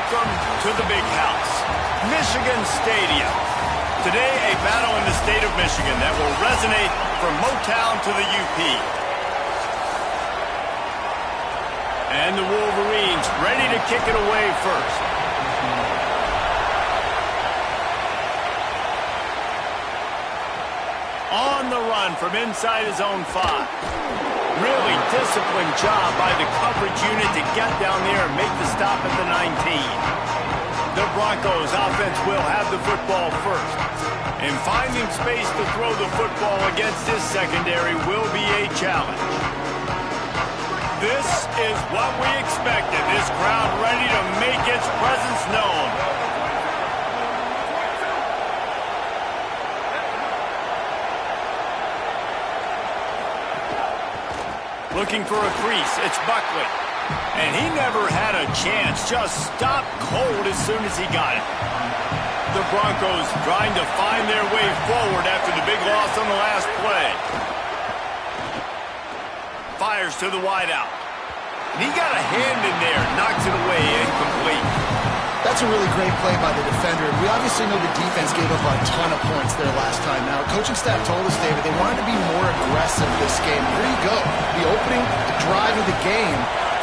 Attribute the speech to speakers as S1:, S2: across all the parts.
S1: Welcome to the big house, Michigan Stadium. Today, a battle in the state of Michigan that will resonate from Motown to the UP. And the Wolverines ready to kick it away first. On the run from inside his own 5. Really disciplined job by the coverage unit to get down there and make the stop at the 19. The Broncos offense will have the football first. And finding space to throw the football against this secondary will be a challenge. This is what we expected. This crowd ready to make its presence known. Looking for a crease, it's Buckley. And he never had a chance, just stopped cold as soon as he got it. The Broncos trying to find their way forward after the big loss on the last play. Fires to the wideout. And he got a hand in there, knocks it away, incomplete.
S2: That's a really great play by the defender. We obviously know the defense gave up a ton of points there last time out. Coaching staff told us, David, they wanted to be more aggressive this game. Here you go. The opening drive of the game.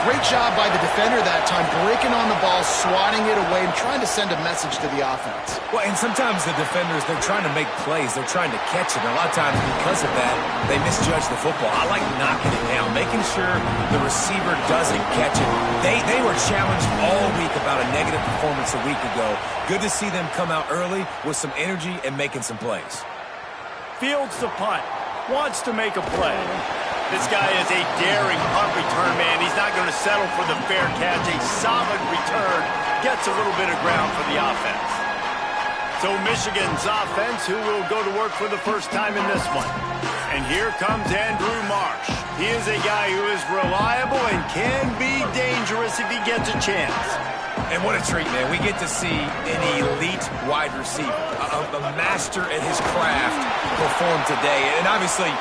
S2: Great job by the defender that time, breaking on the ball, swatting it away, and trying to send a message to the offense.
S3: Well, and sometimes the defenders, they're trying to make plays. They're trying to catch it. And a lot of times, because of that, they misjudge the football. I like knocking it down, making sure the receiver doesn't catch it. They were challenged all week about a negative performance a week ago. Good to see them come out early with some energy and making some plays.
S1: Fields the punt. Wants to make a play. This guy is a daring punt return man. He's not going to settle for the fair catch. A solid return. Gets a little bit of ground for the offense. So Michigan's offense, who will go to work for the first time in this one. And here comes Andrew Marsh. He is a guy who is reliable and can be dangerous if he gets a chance.
S3: And what a treat, man. We get to see an elite wide receiver, a master at his craft perform today. And obviously,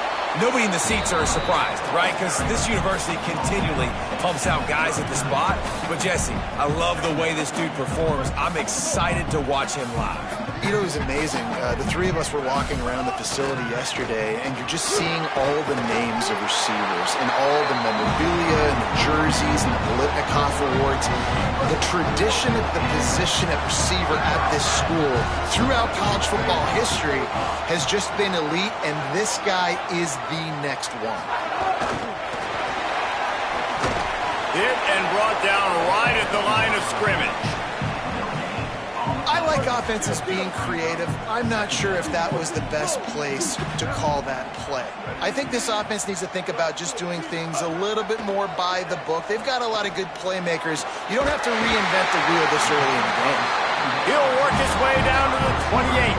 S3: nobody in the seats are surprised, right? Because this university continually pumps out guys at the spot. But, Jesse, I love the way this dude performs. I'm excited to watch him live.
S2: You know, it was amazing. The three of us were walking around the facility yesterday, and you're just seeing all the names of receivers and all the memorabilia and the jerseys and the Bolitnikoff awards. The tradition of the position at receiver at this school throughout college football history has just been elite, and this guy is the next one.
S1: Hit and brought down right at the line of scrimmage.
S2: I like offenses being creative. I'm not sure if that was the best place to call that play. I think this offense needs to think about just doing things a little bit more by the book. They've got a lot of good playmakers. You don't have to reinvent the wheel this early in the game.
S1: He'll work his way down to the 28.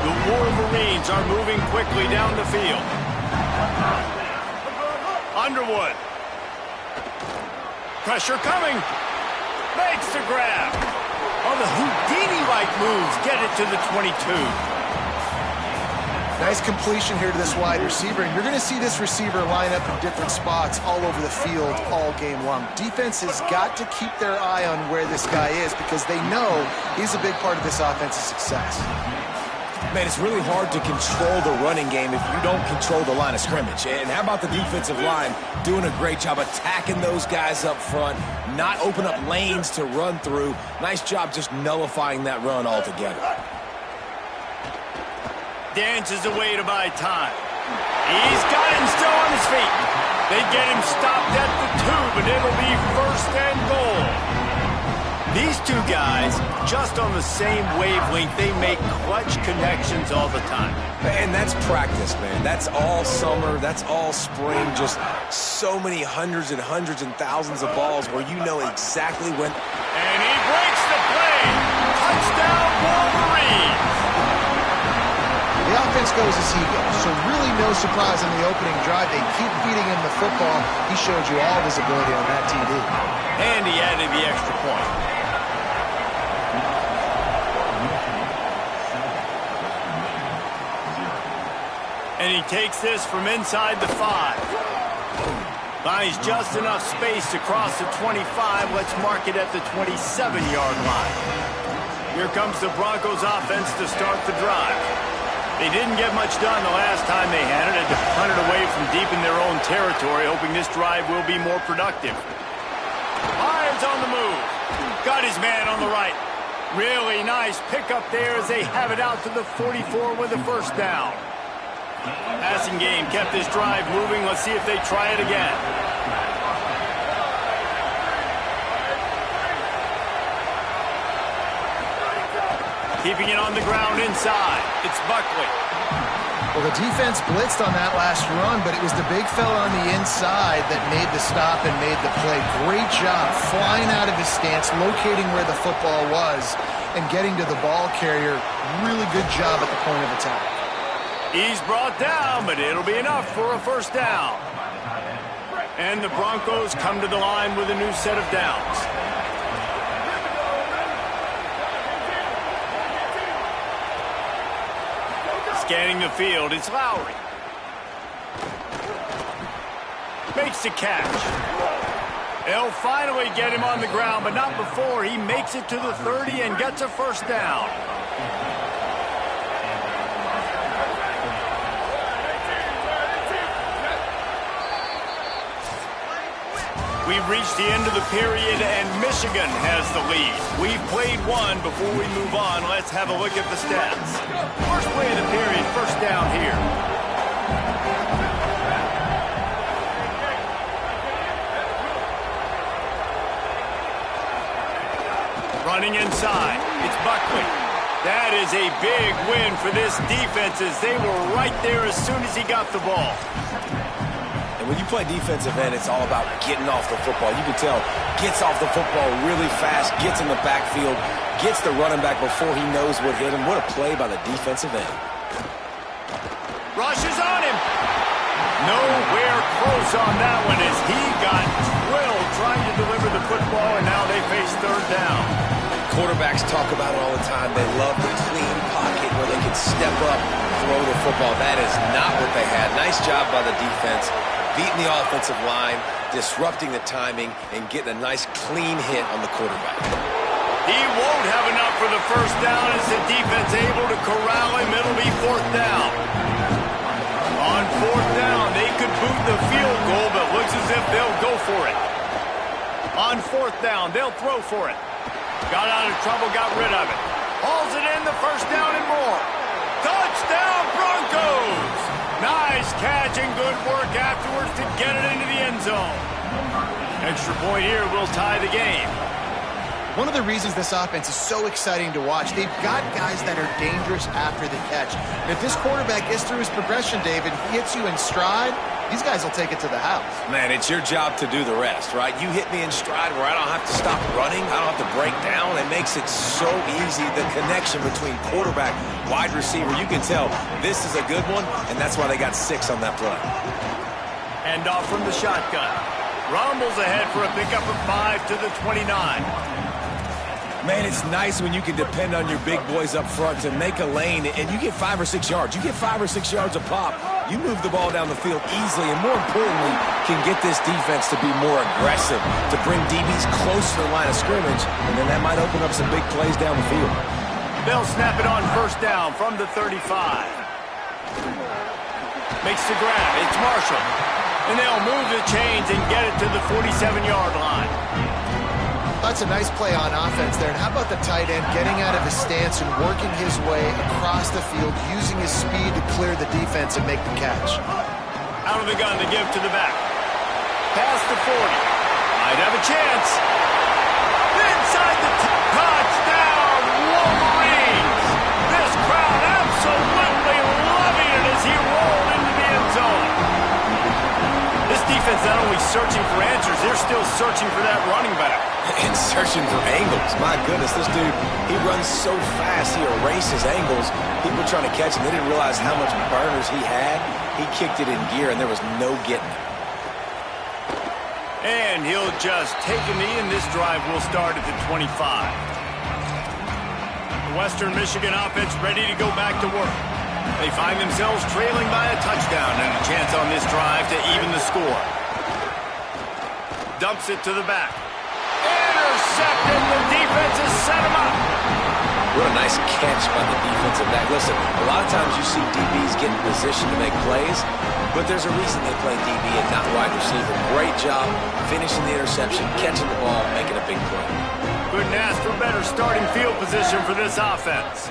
S1: The Wolverines are moving quickly down the field. Underwood. Pressure coming. Makes the grab. Oh, the Houdini-like moves get it to the 22.
S2: Nice completion here to this wide receiver, and you're going to see this receiver line up in different spots all over the field all game long. Defense has got to keep their eye on where this guy is because they know he's a big part of this offense's success.
S3: Man, it's really hard to control the running game if you don't control the line of scrimmage. And how about the defensive line doing a great job attacking those guys up front, not open up lanes to run through. Nice job just nullifying that run altogether.
S1: Dances away to buy time. He's got him still on his feet. They get him stopped at the 2, but it'll be first and goal. These two guys, just on the same wavelength, they make clutch connections all the time.
S3: And that's practice, man. That's all summer. That's all spring. Just so many hundreds and thousands of balls where you know exactly when.
S1: And he breaks the play. Touchdown, Wolverines.
S2: The offense goes as he goes, so really no surprise on the opening drive. They keep feeding him the football. He showed you all of his ability on that TD.
S1: And he added the extra point. And he takes this from inside the 5. Finds just enough space to cross the 25. Let's mark it at the 27-yard line. Here comes the Broncos offense to start the drive. They didn't get much done the last time they had it. Had to punt it away from deep in their own territory, hoping this drive will be more productive. Fires on the move. Got his man on the right. Really nice pickup there as they have it out to the 44 with a first down. Passing game kept this drive moving. Let's see if they try it again. Keeping it on the ground inside. It's Buckley.
S2: Well, the defense blitzed on that last run, but it was the big fella on the inside that made the stop and made the play. Great job flying out of his stance, locating where the football was, and getting to the ball carrier. Really good job at the point of attack.
S1: He's brought down, but it'll be enough for a first down. And the Broncos come to the line with a new set of downs. Scanning the field, it's Lowry. Makes the catch. They'll finally get him on the ground, but not before he makes it to the 30 and gets a first down. We've reached the end of the period, and Michigan has the lead. We've played one. Before we move on, let's have a look at the stats. First play of the period, first down here. Running inside, it's Buckley. That is a big win for this defense as they were right there as soon as he got the ball.
S3: When you play defensive end, it's all about getting off the football. You can tell, gets off the football really fast, gets in the backfield, gets the running back before he knows what hit him. What a play by the defensive end.
S1: Rushes on him. Nowhere close on that one as he got drilled trying to deliver the football, and now they face third down.
S3: Quarterbacks talk about it all the time. They love the clean pocket where they can step up, throw the football. That is not what they had. Nice job by the defense. Beating the offensive line, disrupting the timing, and getting a nice clean hit on the quarterback.
S1: He won't have enough for the first down as the defense able to corral him. It'll be fourth down. On fourth down, they could boot the field goal, but looks as if they'll go for it. On fourth down, they'll throw for it. Got out of trouble, got rid of it. Hauls it in, the first down and more. Touchdown, Broncos! Nice catch and good work afterwards to get it into the end zone. Extra point here will tie the game.
S2: One of the reasons this offense is so exciting to watch, they've got guys that are dangerous after the catch. And if this quarterback gets through his progression, David, he hits you in stride, these guys will take it to the house.
S3: Man, it's your job to do the rest, right? You hit me in stride where I don't have to stop running. I don't have to break down. It makes it so easy, the connection between quarterback, wide receiver. You can tell this is a good one, and that's why they got 6 on that play.
S1: Hand off from the shotgun. Rumbles ahead for a pickup of 5 to the 29.
S3: Man, it's nice when you can depend on your big boys up front to make a lane, and you get 5 or 6 yards. You get 5 or 6 yards a pop. You move the ball down the field easily, and more importantly, can get this defense to be more aggressive, to bring DBs close to the line of scrimmage, and then that might open up some big plays down the field.
S1: They'll snap it on first down from the 35. Makes the grab. It's Marshall. And they'll move the chains and get it to the 47-yard line.
S2: That's a nice play on offense there. And how about the tight end getting out of his stance and working his way across the field, using his speed to clear the defense and make the catch.
S1: Out of the gun to give to the back. Past the 40. Might have a chance. Inside the touchdown, Wolverines. This crowd absolutely loving it as he rolled into the end zone. This defense not only searching for answers, they're still searching for that running back.
S3: And searching for angles. My goodness, this dude, he runs so fast, he erases angles. People trying to catch him, they didn't realize how much burners he had. He kicked it in gear, and there was no getting it.
S1: And he'll just take a knee, and this drive will start at the 25. The Western Michigan offense ready to go back to work. They find themselves trailing by a touchdown and a chance on this drive to even the score. Dumps it to the back. Intercepted. The defense has set him up.
S3: What a nice catch by the defensive back. Listen, a lot of times you see DBs get in position to make plays, but there's a reason they play DB and not wide receiver. Great job finishing the interception, catching the ball, making a big play.
S1: Couldn't ask for better starting field position for this offense.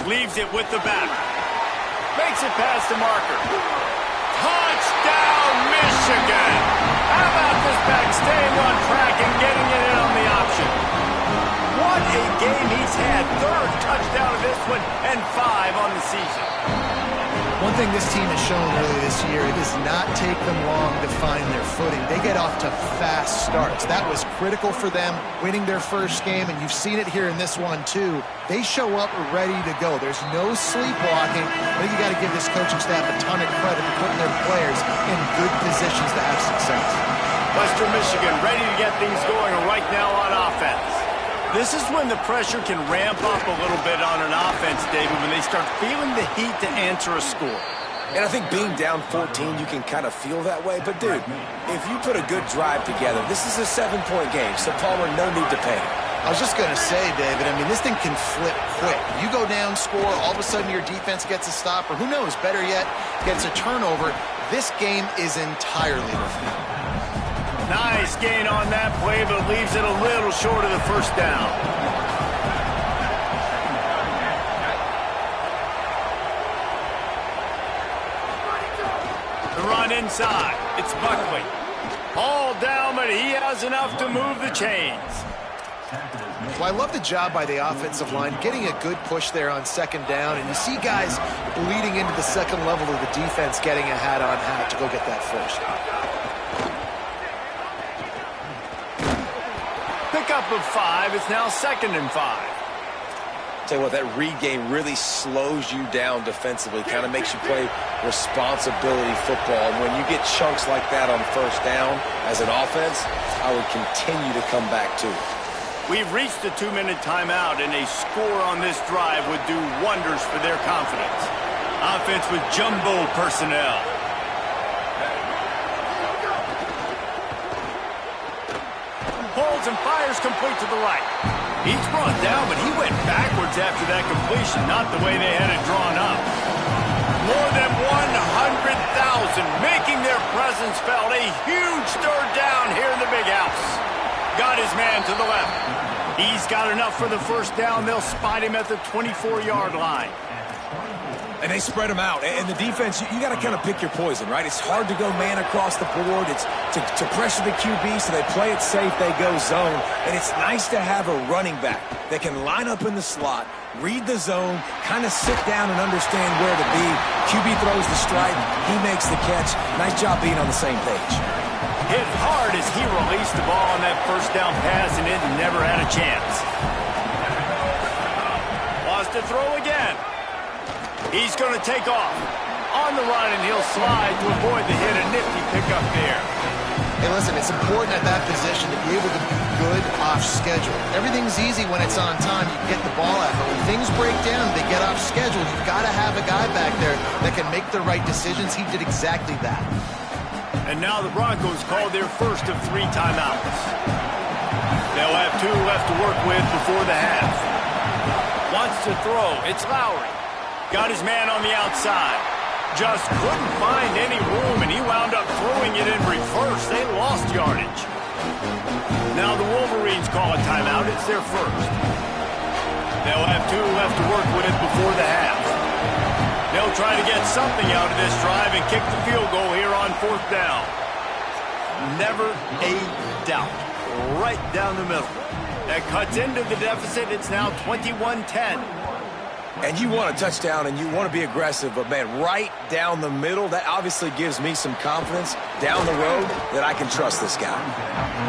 S1: Leaves it with the back. Makes it past the marker. Touchdown, Michigan! How about this back staying on track and getting it in on the option? What a game he's had. Third touchdown of this one and 5 on the season.
S2: One thing this team has shown early this year, it does not take them long to find their footing. They get off to fast starts. That was critical for them, winning their first game, and you've seen it here in this one too. They show up ready to go. There's no sleepwalking. I think you got to give this coaching staff a ton of credit for putting their players in good positions to have success.
S1: Western Michigan ready to get things going right now on offense. This is when the pressure can ramp up a little bit on an offense, David, when they start feeling the heat to answer a score.
S3: And I think being down 14, you can kind of feel that way. But, dude, if you put a good drive together, this is a 7-point game, so Palmer, no need to panic.
S2: I was just going to say, David, I mean, this thing can flip quick. You go down, score, all of a sudden your defense gets a stop, or who knows, better yet, gets a turnover. This game is entirely different.
S1: Nice gain on that play, but leaves it a little short of the first down. The run inside. It's Buckley. All down, but he has enough to move the chains.
S2: Well, I love the job by the offensive line, getting a good push there on second down, and you see guys bleeding into the second level of the defense getting a hat-on-hat to go get that first.
S1: Pickup of 5. It's now 2nd and 5.
S3: Tell you what, that read game really slows you down defensively, kind of makes you play responsibility football. And when you get chunks like that on first down as an offense, I would continue to come back to it.
S1: We've reached the 2-minute timeout, and a score on this drive would do wonders for their confidence. Offense with jumbo personnel. Holds and fires complete to the right. He's brought down, but he went backwards after that completion, not the way they had it drawn up. More than 100,000 making their presence felt. A huge third down here in the big house. Got his man to the left. He's got enough for the first down. They'll spot him at the 24-yard line.
S3: And they spread them out. And the defense, you got to kind of pick your poison, right? It's hard to go man across the board. It's to pressure the QB, so they play it safe, they go zone. And it's nice to have a running back that can line up in the slot, read the zone, kind of sit down and understand where to be. QB throws the strike, he makes the catch. Nice job being on the same page.
S1: Hit hard as he released the ball on that first down pass, and it never had a chance. Lost to throw again. He's going to take off. On the run, and he'll slide to avoid the hit. A nifty pickup there.
S2: Hey, listen, it's important at that position to be able to be good off schedule. Everything's easy when it's on time. You get the ball out. But when things break down, they get off schedule. You've got to have a guy back there that can make the right decisions. He did exactly that.
S1: And now the Broncos called their first of 3 timeouts. They'll have 2 left to work with before the half. Wants to throw. It's Lowry. Got his man on the outside. Just couldn't find any room, and he wound up throwing it in reverse. They lost yardage. Now the Wolverines call a timeout. It's their first. They'll have 2 left to work with before the half. They'll try to get something out of this drive and kick the field goal here on 4th down. Never a doubt. Right down the middle. That cuts into the deficit. It's now 21-10.
S3: And you want a touchdown and you want to be aggressive, but, man, right down the middle, that obviously gives me some confidence down the road that I can trust this guy.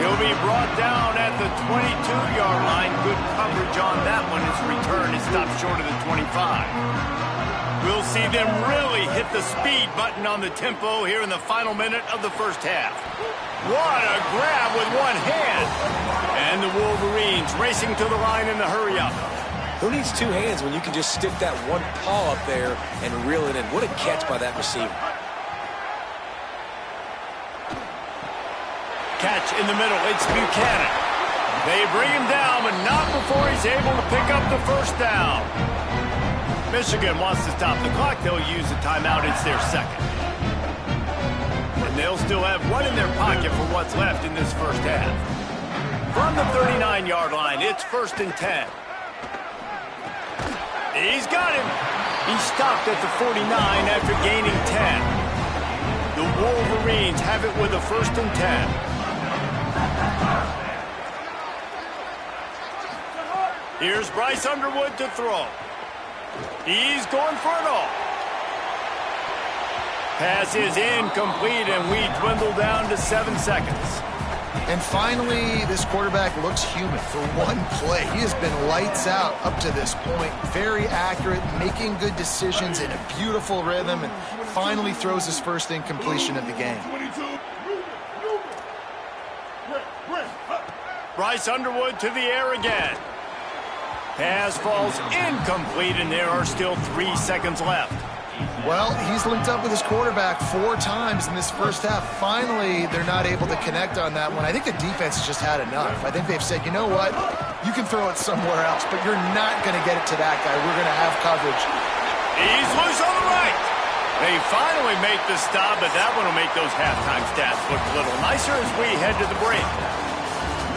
S1: He'll be brought down at the 22-yard line. Good coverage on that one. His return is stopped short of the 25. We'll see them really hit the speed button on the tempo here in the final minute of the first half. What a grab with one hand. And the Wolverines racing to the line in the hurry-up.
S3: Who needs 2 hands when you can just stick that one paw up there and reel it in? What a catch by that receiver.
S1: catch in the middle. It's Buchanan. They bring him down, but not before he's able to pick up the first down. Michigan wants to stop the clock. They'll use a timeout. It's their second. And they'll still have one in their pocket for what's left in this first half. From the 39-yard line, it's 1st and 10. He's got him. He stopped at the 49 after gaining 10. The Wolverines have it with a 1st and 10. Here's Bryce Underwood to throw. He's going for it all. Pass is incomplete, and we dwindle down to 7 seconds.
S2: And finally, this quarterback looks human for one play. He has been lights out up to this point. Very accurate, making good decisions in a beautiful rhythm, and finally throws his first incompletion of the game.
S1: Bryce Underwood to the air again. Pass falls incomplete, and there are still 3 seconds left.
S2: Well, he's linked up with his quarterback 4 times in this first half. Finally, they're not able to connect on that one. I think the defense has just had enough. I think they've said, you know what? You can throw it somewhere else, but you're not going to get it to that guy. We're going to have coverage.
S1: He's loose on the right. They finally make the stop, but that one will make those halftime stats look a little nicer as we head to the break.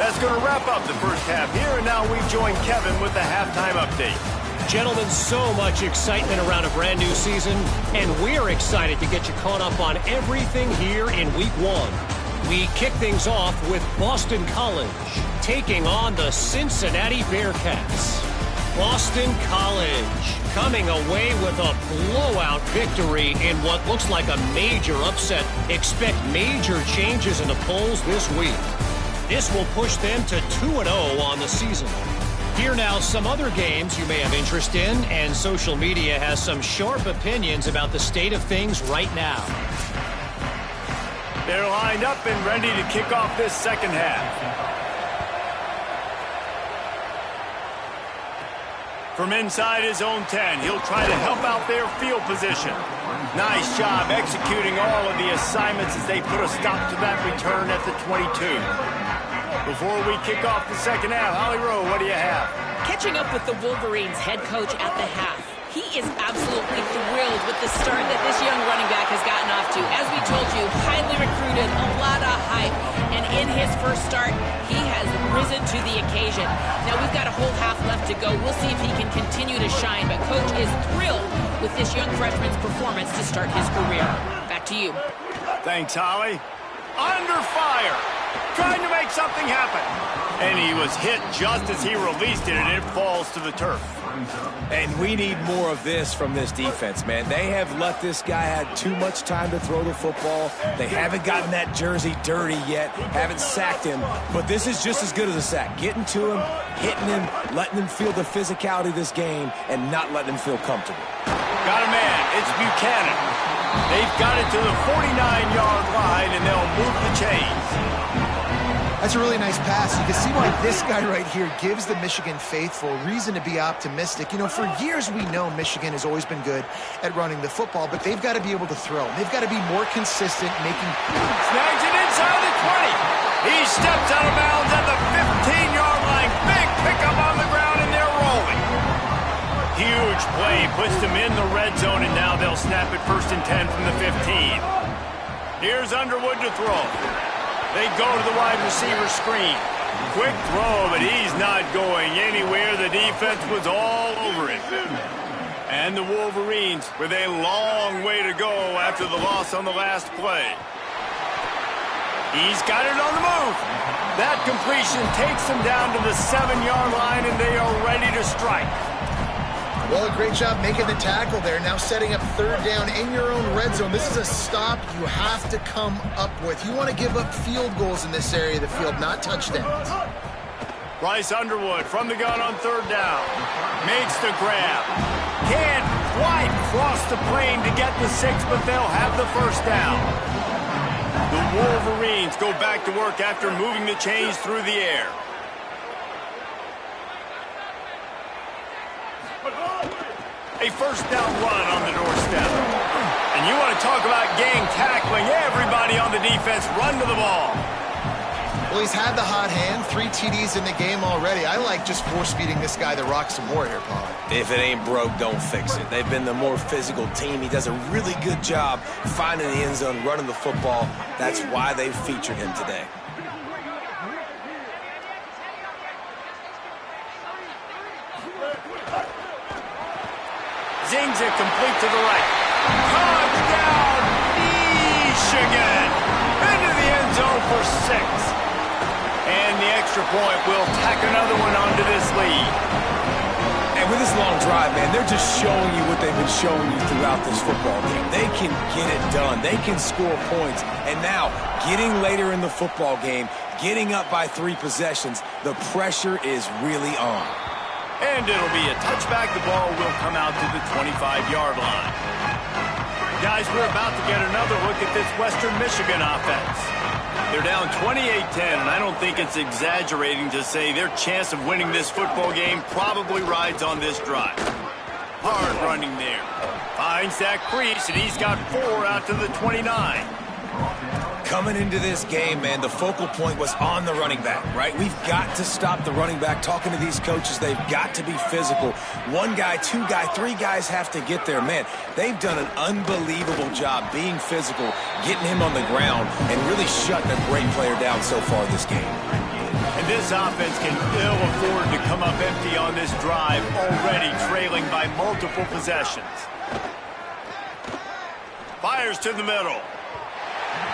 S1: That's going to wrap up the first half here, and now we join Kevin with the halftime update.
S4: Gentlemen, so much excitement around a brand new season, and we're excited to get you caught up on everything here in Week 1. We kick things off with Boston College taking on the Cincinnati Bearcats. Boston College coming away with a blowout victory in what looks like a major upset. Expect major changes in the polls this week. This will push them to 2-0 on the season. Here now some other games you may have interest in, and social media has some sharp opinions about the state of things right now.
S1: They're lined up and ready to kick off this second half. From inside his own 10, he'll try to help out their field position. Nice job executing all of the assignments as they put a stop to that return at the 22. Before we kick off the second half, Holly Rowe, what do you have?
S5: Catching up with the Wolverines head coach at the half. He is absolutely thrilled with the start that this young running back has gotten off to. As we told you, highly recruited, a lot of hype. And in his first start, he has risen to the occasion. Now we've got a whole half left to go. We'll see if he can continue to shine. But coach is thrilled with this young freshman's performance to start his career. Back to you.
S1: Thanks, Holly. Under fire. Trying to make something happen. And he was hit just as he released it, and it falls to the turf.
S3: And we need more of this from this defense, man. They have let this guy have too much time to throw the football. They haven't gotten that jersey dirty yet, haven't sacked him. But this is just as good as a sack. Getting to him, hitting him, letting him feel the physicality of this game, and not letting him feel comfortable.
S1: Got a man. It's Buchanan. They've got it to the 49-yard line, and they'll move the chains.
S2: That's a really nice pass. You can see why this guy right here gives the Michigan faithful reason to be optimistic. You know, for years we know Michigan has always been good at running the football, but they've got to be able to throw. They've got to be more consistent, making...
S1: Snags it inside the 20. He steps out of bounds at the 15-yard line. Big pickup on the ground, and they're rolling. Huge play puts them in the red zone, and now they'll snap it 1st and 10 from the 15. Here's Underwood to throw. They go to the wide receiver screen. Quick throw, but he's not going anywhere. The defense was all over it. And the Wolverines with a long way to go after the loss on the last play. He's got it on the move. That completion takes them down to the 7-yard line, and they are ready to strike.
S2: Well, a great job making the tackle there. Now setting up 3rd down in your own red zone. This is a stop you have to come up with. You want to give up field goals in this area of the field, not touchdowns.
S1: Bryce Underwood from the gun on 3rd down. Makes the grab. Can't quite cross the plane to get the 6, but they'll have the 1st down. The Wolverines go back to work after moving the chains through the air. A 1st down run on the doorstep. And you want to talk about gang tackling. Everybody on the defense run to the ball.
S2: Well, he's had the hot hand, 3 TDs in the game already. I like just force-feeding this guy the rock some more here, Paul.
S3: If it ain't broke, don't fix it. They've been the more physical team. He does a really good job finding the end zone, running the football. That's why they've featured him today.
S1: Zings it complete to the right. Touchdown, Michigan! Into the end zone for 6. And the extra point will tack another one onto this lead.
S3: And with this long drive, man, they're just showing you what they've been showing you throughout this football game. They can get it done. They can score points. And now, getting later in the football game, getting up by 3 possessions, the pressure is really on.
S1: And it'll be a touchback. The ball will come out to the 25-yard line. Guys, we're about to get another look at this Western Michigan offense. They're down 28-10, and I don't think it's exaggerating to say their chance of winning this football game probably rides on this drive. Hard running there. Finds that crease, and he's got 4 out to the 29.
S3: Coming into this game, man, the focal point was on the running back, right? We've got to stop the running back. Talking to these coaches, they've got to be physical. 1 guy, 2 guy, 3 guys have to get there. Man, they've done an unbelievable job being physical, getting him on the ground, and really shutting a great player down so far this game.
S1: And this offense can ill afford to come up empty on this drive, already trailing by multiple possessions. Fires to the middle.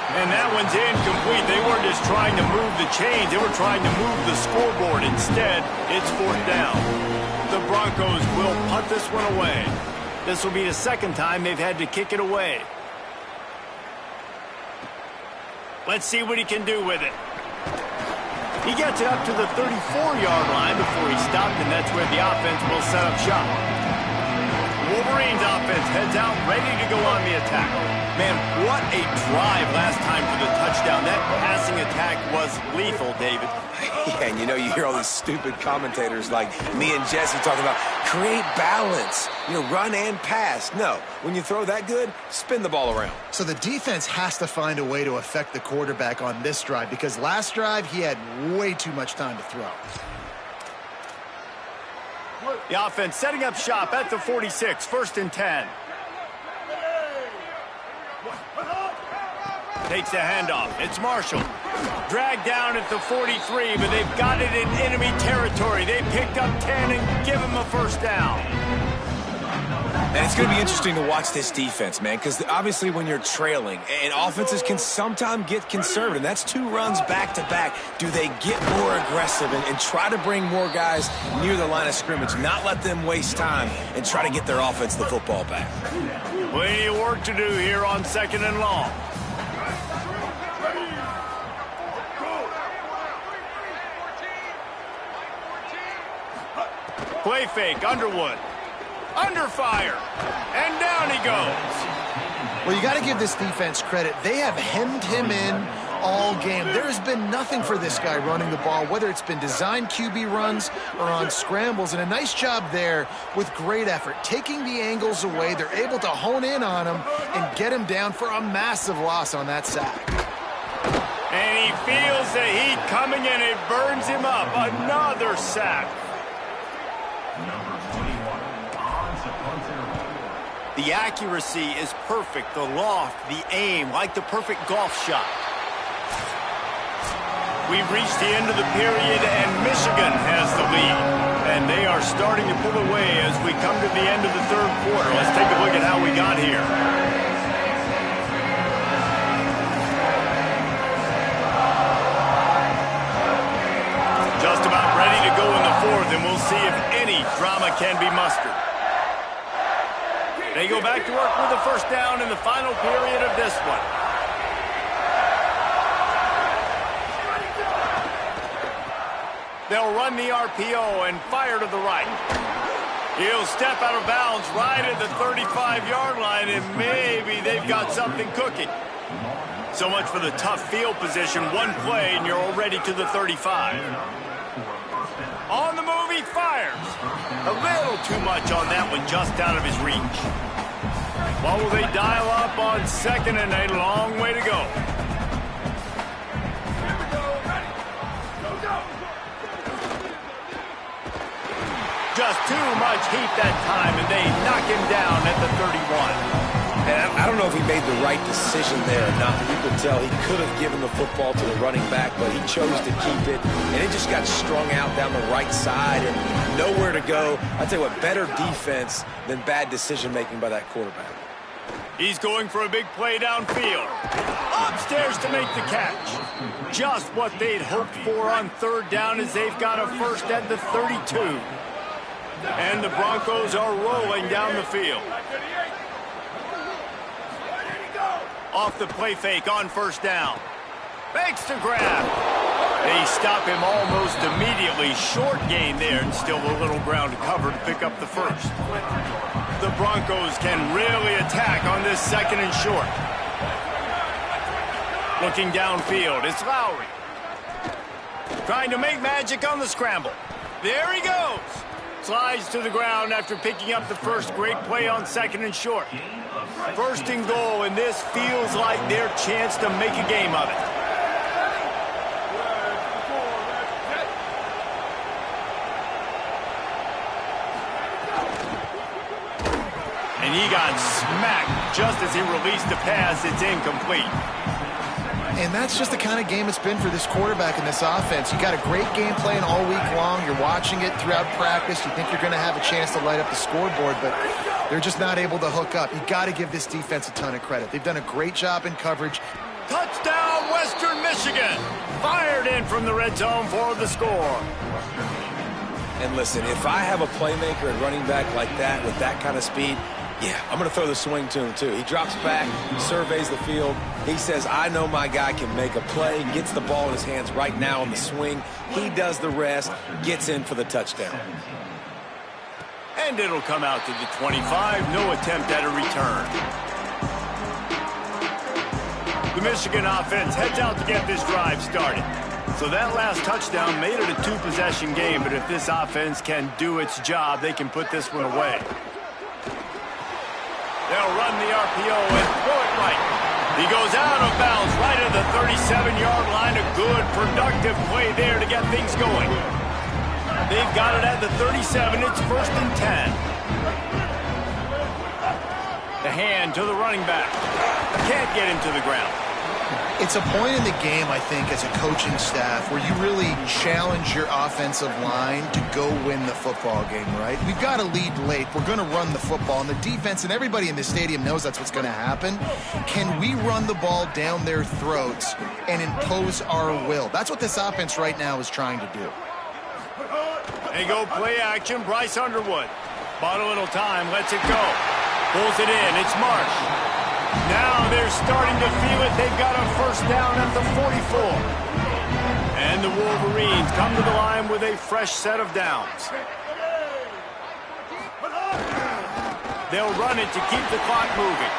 S1: And that one's incomplete. They weren't just trying to move the chains. They were trying to move the scoreboard. Instead, it's 4th down. The Broncos will punt this one away. This will be the 2nd time they've had to kick it away. Let's see what he can do with it. He gets it up to the 34-yard line before he stopped, and that's where the offense will set up shop. Wolverines offense heads out, ready to go on the attack. Man, what a drive last time for the touchdown. That passing attack was lethal, David.
S3: Yeah, and you know, you hear all these stupid commentators like me and Jesse talking about create balance, run and pass. No, when you throw that good, spin the ball around.
S2: So the defense has to find a way to affect the quarterback on this drive because last drive he had way too much time to throw.
S1: The offense setting up shop at the 46, 1st and 10. Takes the handoff. It's Marshall. Dragged down at the 43, but they've got it in enemy territory. They picked up 10 and give him a 1st down.
S3: And it's going to be interesting to watch this defense, man, because obviously when you're trailing, and offenses can sometimes get conservative, and that's 2 runs back-to-back. Do they get more aggressive and try to bring more guys near the line of scrimmage, not let them waste time, and try to get their offense the football back?
S1: Plenty of work to do here on 2nd and long. Play fake, Underwood. Under fire. And down he goes.
S2: Well, you got to give this defense credit. They have hemmed him in all game. There has been nothing for this guy running the ball, whether it's been designed QB runs or on scrambles. And a nice job there with great effort. Taking the angles away, they're able to hone in on him and get him down for a massive loss on that sack.
S1: And he feels the heat coming in. It burns him up. Another sack. The accuracy is perfect, the loft, the aim, like the perfect golf shot. We've reached the end of the period, and Michigan has the lead. And they are starting to pull away as we come to the end of the 3rd quarter. Let's take a look at how we got here. Just about ready to go in the 4th, and we'll see if any drama can be mustered. They go back to work with the 1st down in the final period of this one. They'll run the RPO and fire to the right. He'll step out of bounds right at the 35-yard line, and maybe they've got something cooking. So much for the tough field position. One play, and you're already to the 35. On the move, he fires. A little too much on that one, just out of his reach. What will they dial up on 2nd and a long way to go? just too much heat that time, and they knock him down at the 31.
S3: And I don't know if he made the right decision there or not. You could tell he could have given the football to the running back, but he chose to keep it, and it just got strung out down the right side and nowhere to go. I tell you what, better defense than bad decision-making by that quarterback.
S1: He's going for a big play downfield. Upstairs to make the catch. Just what they'd hoped for on third down as they've got a first at the 32. And the Broncos are rolling down the field. Off the play fake on first down. Fakes to grab. They stop him almost immediately. Short gain there and still a little ground to cover to pick up the first. The Broncos can really attack on this second and short. Looking downfield, it's Lowry. Trying to make magic on the scramble. There he goes. Slides to the ground after picking up the first. Great play on second and short. First and goal, and this feels like their chance to make a game of it. And he got smacked just as he released the pass. It's incomplete.
S2: And that's just the kind of game it's been for this quarterback in this offense. You got a great game plan all week long. You're watching it throughout practice. You think you're going to have a chance to light up the scoreboard, but they're just not able to hook up. You got to give this defense a ton of credit. They've done a great job in coverage.
S1: Touchdown, Western Michigan. Fired in from the red zone for the score.
S3: And listen, if I have a playmaker at running back like that with that kind of speed, yeah, I'm going to throw the swing to him, too. He drops back, surveys the field. He says, I know my guy can make a play, gets the ball in his hands right now on the swing. He does the rest, gets in for the touchdown.
S1: And it'll come out to the 25. No attempt at a return. The Michigan offense heads out to get this drive started. So that last touchdown made it a two-possession game, but if this offense can do its job, they can put this one away. They'll run the RPO and throw it right. He goes out of bounds right at the 37-yard line. A good, productive play there to get things going. They've got it at the 37. It's first and 10. The hand to the running back. Can't get him to the ground.
S2: It's a point in the game, I think, as a coaching staff where you really challenge your offensive line to go win the football game, right? We've got to lead late. We're going to run the football, and the defense and everybody in the stadium knows that's what's going to happen. Can we run the ball down their throats and impose our will? That's what this offense right now is trying to do.
S1: They go play action. Bryce Underwood. Bought a little time. Lets it go. Pulls it in. It's Marsh. Now they're starting to feel it. They've got a first down at the 44. And the Wolverines come to the line with a fresh set of downs. They'll run it to keep the clock moving.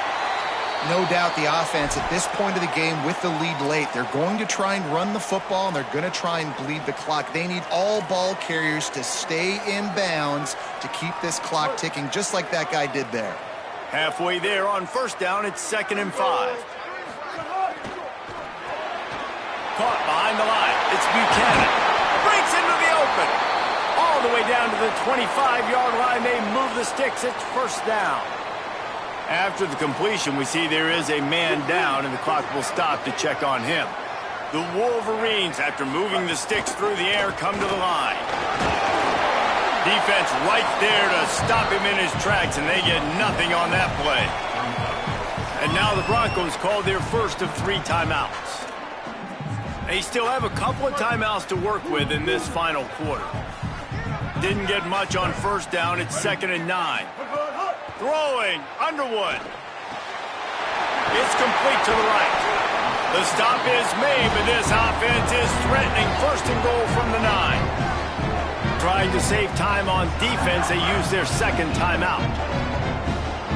S2: No doubt the offense at this point of the game with the lead late, they're going to try and run the football, and they're going to try and bleed the clock. They need all ball carriers to stay in bounds to keep this clock ticking, just like that guy did there.
S1: Halfway there on first down, it's 2nd and 5. Caught behind the line. It's Buchanan. Breaks into the open. All the way down to the 25-yard line. They move the sticks. It's first down. After the completion, we see there is a man down, and the clock will stop to check on him. The Wolverines, after moving the sticks through the air, come to the line. Defense right there to stop him in his tracks, and they get nothing on that play. And now the Broncos call their first of 3 timeouts. They still have a couple of timeouts to work with in this final quarter. Didn't get much on first down. It's 2nd and 9. Throwing, Underwood. It's complete to the right. The stop is made, but this offense is threatening. First and goal from the 9. Trying to save time on defense, they use their second timeout.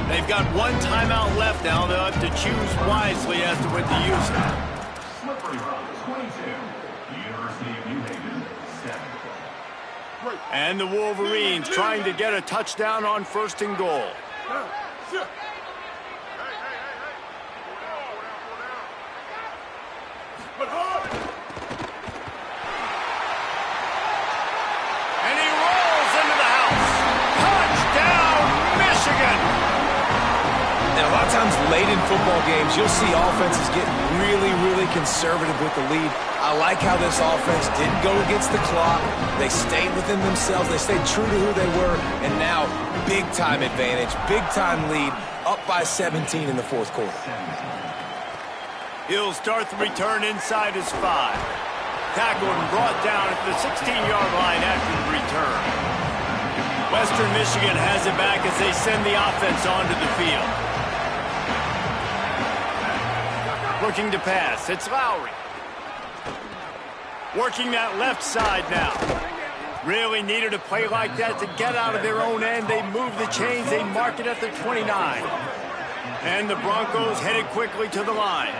S1: They've got 1 timeout left now. They'll have to choose wisely as to when to use it. And the Wolverines trying to get a touchdown on first and goal. And he rolls into the house.
S3: And a lot of times late in football games, you'll see offenses get really, really conservative with the lead. I like how this offense didn't go against the clock. They stayed within themselves. They stayed true to who they were. And now, big-time advantage, big-time lead, up by 17 in the fourth quarter.
S1: He'll start the return inside his 5. Tackled and brought down at the 16-yard line after the return. Western Michigan has it back as they send the offense onto the field. Looking to pass. It's Lowry. Working that left side now. Really needed a play like that to get out of their own end. They move the chains. They mark it at the 29. And the Broncos headed quickly to the line.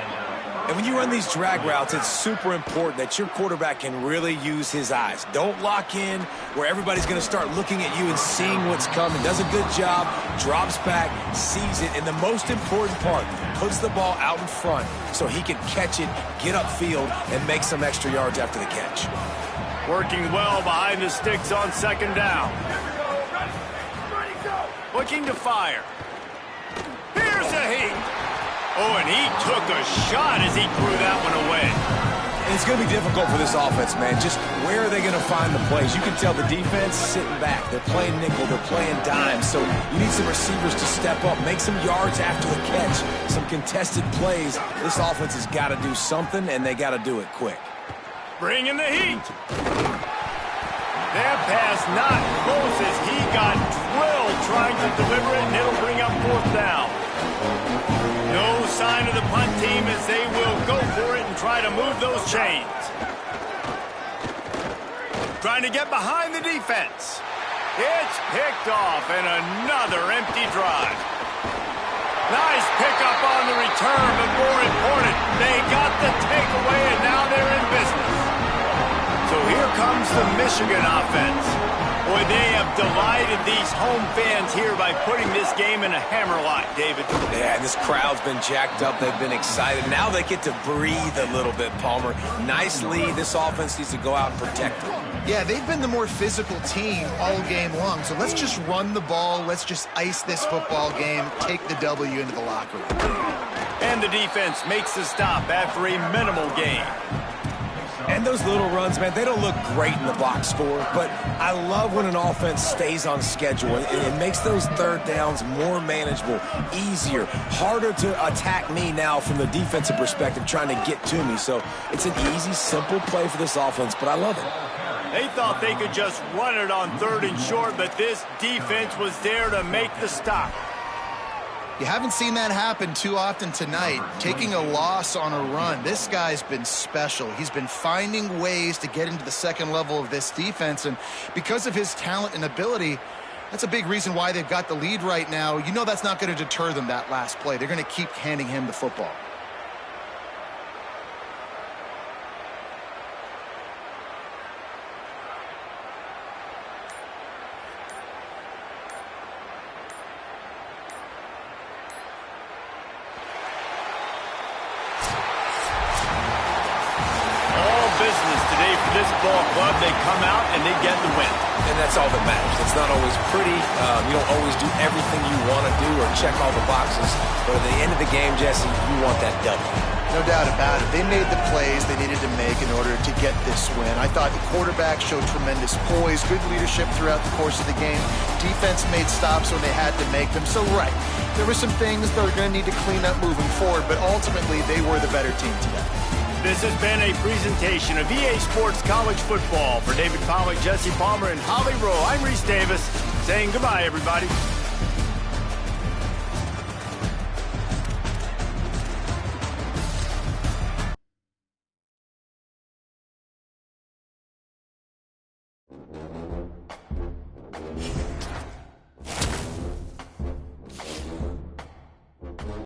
S3: And when you run these drag routes, it's super important that your quarterback can really use his eyes. Don't lock in where everybody's going to start looking at you and seeing what's coming. Does a good job, drops back, sees it, and the most important part, puts the ball out in front so he can catch it, get upfield, and make some extra yards after the catch.
S1: Working well behind the sticks on second down. Looking to fire. Here's a heat. Oh, and he took a shot as he threw that one away.
S3: And it's going to be difficult for this offense, man. Just where are they going to find the plays? You can tell the defense sitting back. They're playing nickel. They're playing dime. So you need some receivers to step up, make some yards after the catch, some contested plays. This offense has got to do something, and they got to do it quick.
S1: Bring in the heat. That pass not close as he got drilled trying to deliver it, and it'll bring up fourth down. No sign of the punt team as they will go for it and try to move those chains. Trying to get behind the defense. It's picked off and another empty drive. Nice pickup on the return, but more important, they got the takeaway and now they're in business. So here comes the Michigan offense. Boy, they have delighted these home fans here by putting this game in a hammerlock, David.
S3: Yeah, this crowd's been jacked up. They've been excited. Now they get to breathe a little bit, Palmer. Nice lead. This offense needs to go out and protect it.
S2: Yeah, they've been the more physical team all game long. So let's just run the ball. Let's just ice this football game, take the W into the locker room.
S1: And the defense makes the stop after a minimal gain.
S3: And those little runs, man, they don't look great in the box score, but I love when an offense stays on schedule. It makes those third downs more manageable, easier, harder to attack me now from the defensive perspective trying to get to me. So it's an easy, simple play for this offense, but I love it.
S1: They thought they could just run it on third and short, but this defense was there to make the stop.
S2: You haven't seen that happen too often tonight, taking a loss on a run. This guy's been special. He's been finding ways to get into the second level of this defense, and because of his talent and ability, that's a big reason why they've got the lead right now. You know that's not going to deter them, that last play. They're going to keep handing him the football.
S1: This ball club, they come out and they get the win.
S3: And that's all that matters. It's not always pretty. You don't always do everything you want to do or check all the boxes. But at the end of the game, Jesse, you want that W.
S2: No doubt about it. They made the plays they needed to make in order to get this win. I thought the quarterback showed tremendous poise, good leadership throughout the course of the game. Defense made stops when they had to make them. So, right, there were some things they're going to need to clean up moving forward, but ultimately they were the better team today.
S1: This has been a presentation of EA Sports College Football. For David Pollack, Jesse Palmer, and Holly Rowe, I'm Reese Davis saying goodbye, everybody.